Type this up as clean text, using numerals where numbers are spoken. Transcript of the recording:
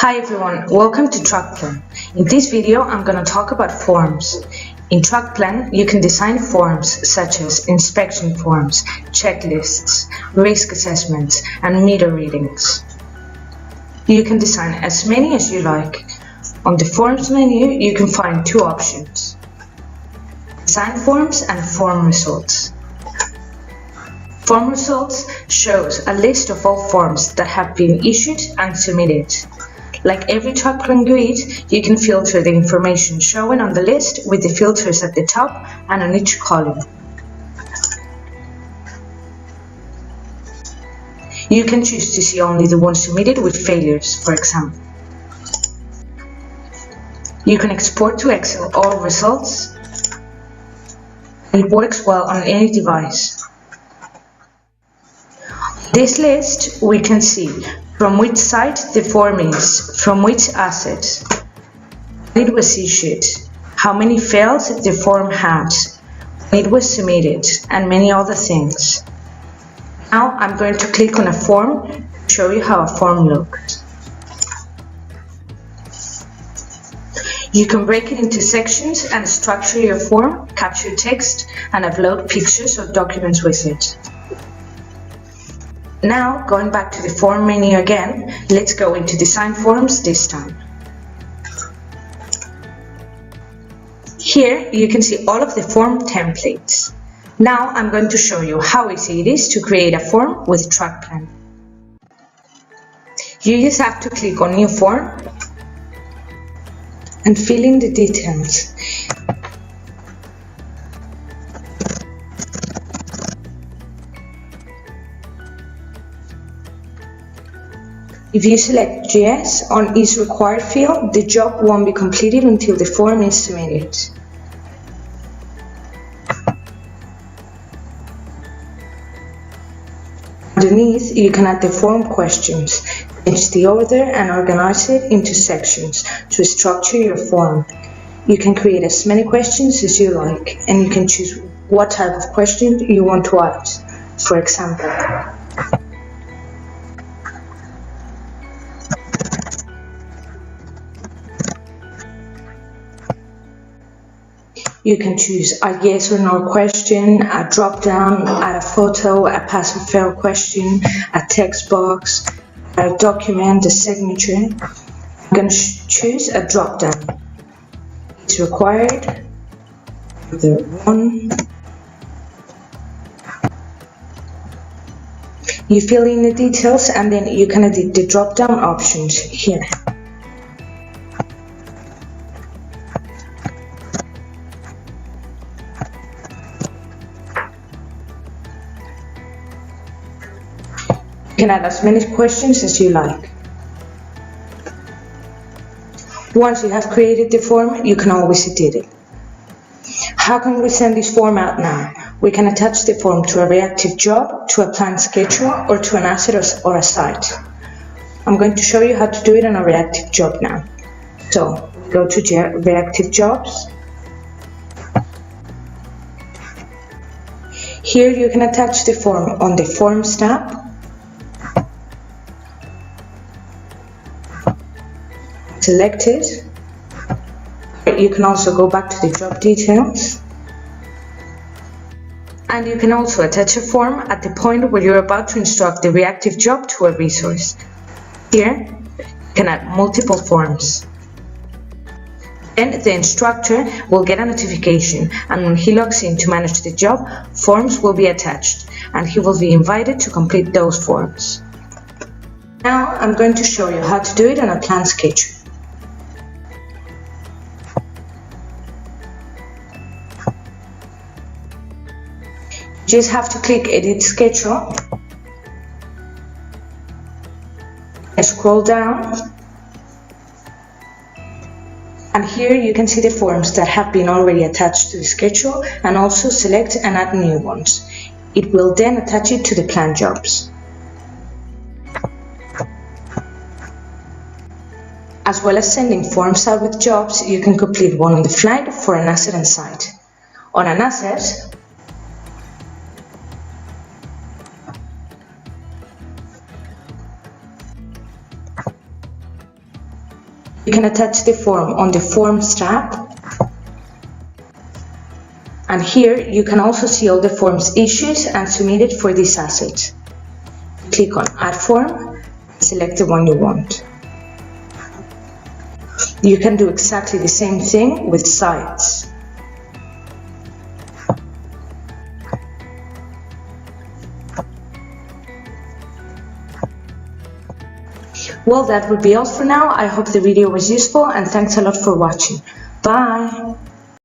Hi everyone, welcome to Trackplan. In this video, I'm going to talk about forms. In Trackplan, you can design forms such as inspection forms, checklists, risk assessments, and meter readings. You can design as many as you like. On the Forms menu, you can find two options: Design Forms and Form Results. Form Results shows a list of all forms that have been issued and submitted. Like every Trackplan grid, you can filter the information shown on the list with the filters at the top and on each column. You can choose to see only the ones submitted with failures, for example. You can export to Excel all results. It works well on any device. This list we can see from which site the form is, from which asset, when it was issued, how many fields the form had, when it was submitted, and many other things. Now I'm going to click on a form to show you how a form looks. You can break it into sections and structure your form, capture text, and upload pictures or documents with it. Now, going back to the Form menu again, let's go into Design Forms this time. Here you can see all of the form templates. Now I'm going to show you how easy it is to create a form with Trackplan. You just have to click on New Form and fill in the details. If you select Yes on each required field, the job won't be completed until the form is submitted. Underneath, you can add the form questions, change the order and organize it into sections to structure your form. You can create as many questions as you like, and you can choose what type of question you want to add. For example, you can choose a yes or no question, a drop-down, add a photo, a pass or fail question, a text box, a document, a signature. I'm going to choose a drop-down. It's required. The one. You fill in the details and then you can edit the drop-down options here. You can add as many questions as you like. Once you have created the form, you can always edit it. How can we send this form out now? We can attach the form to a reactive job, to a planned schedule, or to an asset or a site. I'm going to show you how to do it on a reactive job now. So, go to reactive jobs. Here you can attach the form on the Forms tab. Select it. You can also go back to the job details. And you can also attach a form at the point where you're about to instruct the reactive job to a resource. Here, you can add multiple forms. Then the instructor will get a notification, and when he logs in to manage the job, forms will be attached, and he will be invited to complete those forms. Now I'm going to show you how to do it on a planned schedule. You just have to click Edit Schedule and scroll down, and here you can see the forms that have been already attached to the schedule, and also select and add new ones. It will then attach it to the planned jobs. As well as sending forms out with jobs, you can complete one on the fly for an asset and site. On an asset, You can attach the form on the Forms tab. And here you can also see all the forms issued and submitted for this asset. Click on Add Form, select the one you want. You can do exactly the same thing with sites. Well, that would be all for now. I hope the video was useful and thanks a lot for watching. Bye!